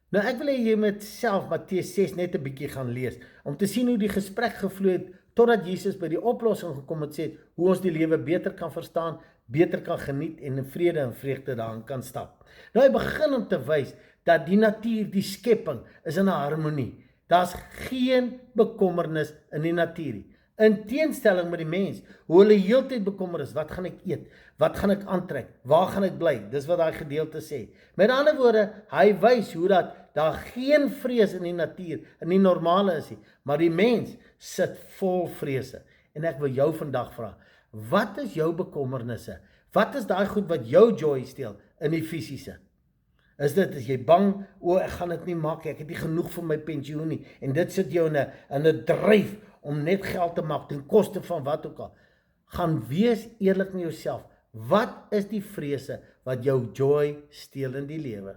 Nou ek wil hê jy moet self Matteus 6 net 'n bietjie gaan lees, om te sien hoe die gesprek gevloei het, totdat Jesus by die oplossing gekom het, sê hoe ons die lewe beter kan verstaan, beter kan geniet en in vrede en vreugde daarin kan stap. Nou hy begin om te wys dat die natuur, die skepping, is in 'n harmonie. Daar's geen bekommernis in die natuur nie. In teenstelling met die mens, hoe hulle heeltyd bekommer is, wat gaan ek eet? Wat gaan ek aantrek? Waar gaan ek bly? Dis wat daai gedeelte sê. Met ander woorde, hy wys hoe dat daar geen vrees in die natuur, in die normale is nie, maar die mens sit vol vrese. En ek wil jou vandag vra, wat is jou bekommernisse? Wat is daai goed wat jou joy steel in die fisiese? Is jy bang, ek gaan dit nie maak, ek het nie genoeg vir my pensioen nie, en dit sit jou in 'n dryf om net geld te maak, ten koste van wat ook al. Gaan wees eerlik met jouself, wat is die vrese wat jou joy steel in die lewe?